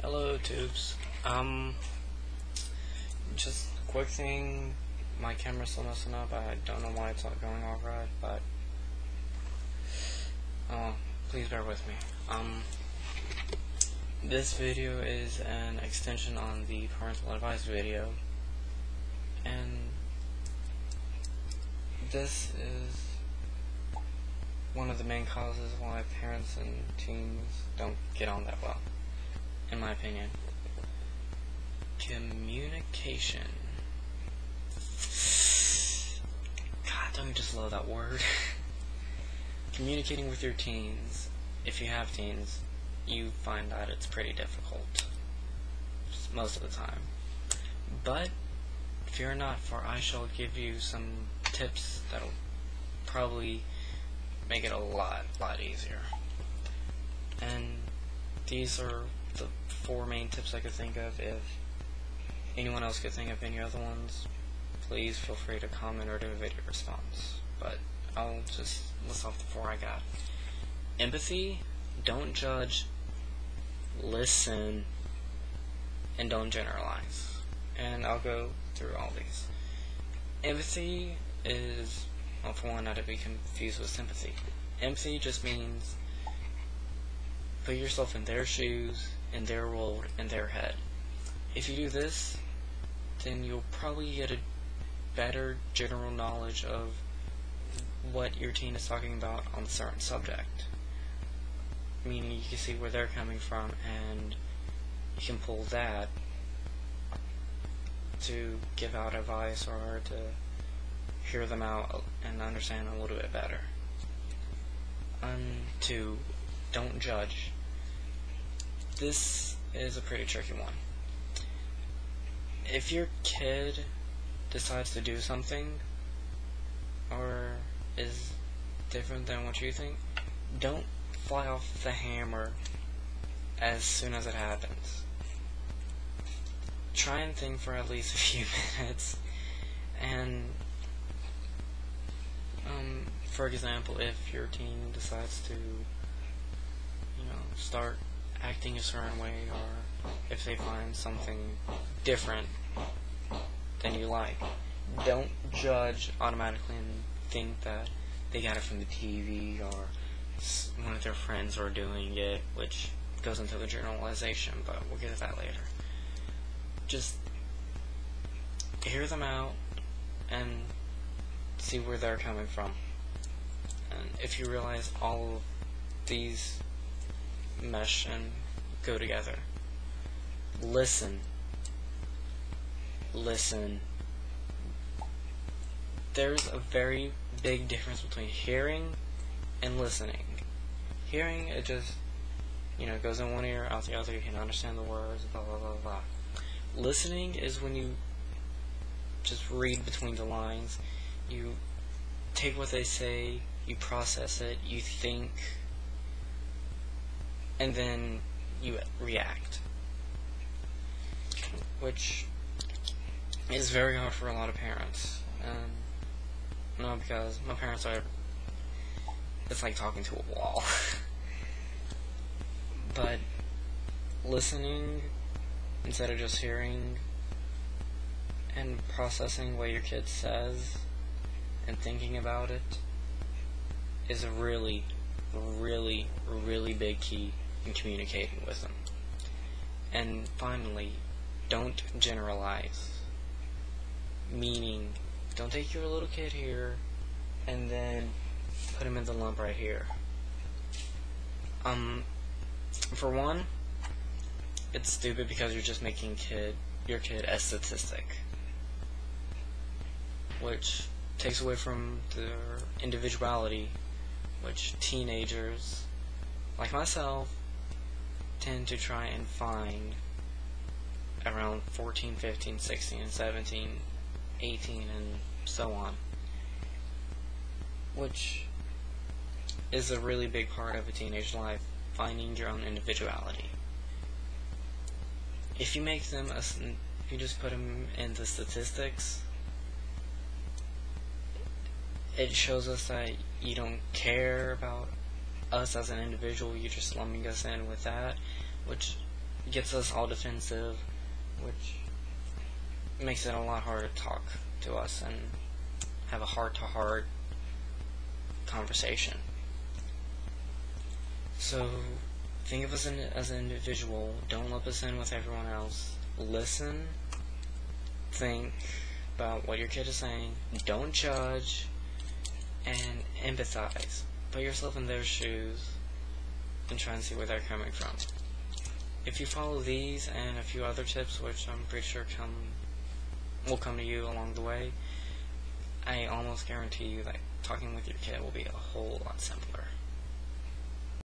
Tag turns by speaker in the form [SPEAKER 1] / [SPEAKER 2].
[SPEAKER 1] Hello, tubes. Just a quick thing. My camera's still messing up. I don't know why it's not going all right, but please bear with me. This video is an extension on the parental advice video, and this is one of the main causes why parents and teens don't get on that well, in my opinion. Communication. God, don't you just love that word? Communicating with your teens, if you have teens, you find that it's pretty difficult most of the time. But fear not, for I shall give you some tips that'll probably make it a lot easier. And these are the 4 main tips I could think of. If anyone else could think of any other ones, please feel free to comment or do a video response. But I'll just list off the 4 I got. Empathy, don't judge, listen, and don't generalize. And I'll go through all these. Empathy is, well, for one, not to be confused with sympathy. Empathy just means put yourself in their shoes, in their world, in their head. If you do this, then you'll probably get a better general knowledge of what your teen is talking about on a certain subject. Meaning you can see where they're coming from, and you can pull that to give out advice or to hear them out and understand a little bit better. 2, don't judge. This is a pretty tricky one. If your kid decides to do something or is different than what you think, don't fly off the hammer as soon as it happens. Try and think for at least a few minutes. And for example, if your teen decides to start acting a certain way, or if they find something different than you like, don't judge automatically and think that they got it from the TV or one of their friends are doing it, which goes into the generalization, but we'll get to that later. Just hear them out and see where they're coming from. And if you realize all of these mesh and go together, listen. There's a very big difference between hearing and listening. Hearing, it just goes in one ear, out the other, you can understand the words, blah blah blah blah. Listening is when you just read between the lines. You take what they say, you process it, you think, and then you react, which is very hard for a lot of parents. Because my parents are, it's like talking to a wall. But listening instead of just hearing, and processing what your kid says and thinking about it, is a really big key in communicating with them. And finally, don't generalize. Meaning, don't take your little kid here and then put him in the lump right here. For one, it's stupid because you're just making your kid a statistic, which takes away from their individuality, which teenagers, like myself, tend to try and find around 14, 15, 16, 17, 18, and so on, which is a really big part of a teenage life, finding your own individuality. If you make them, if you just put them in the statistics, it shows us that you don't care about us as an individual, you're just lumping us in with that, which gets us all defensive, which makes it a lot harder to talk to us and have a heart-to-heart conversation. So think of us as an individual. Don't lump us in with everyone else. Listen, think about what your kid is saying. Don't judge, and empathize. Put yourself in their shoes and try and see where they're coming from. If you follow these and a few other tips, which I'm pretty sure will come to you along the way, I almost guarantee you that talking with your kid will be a whole lot simpler.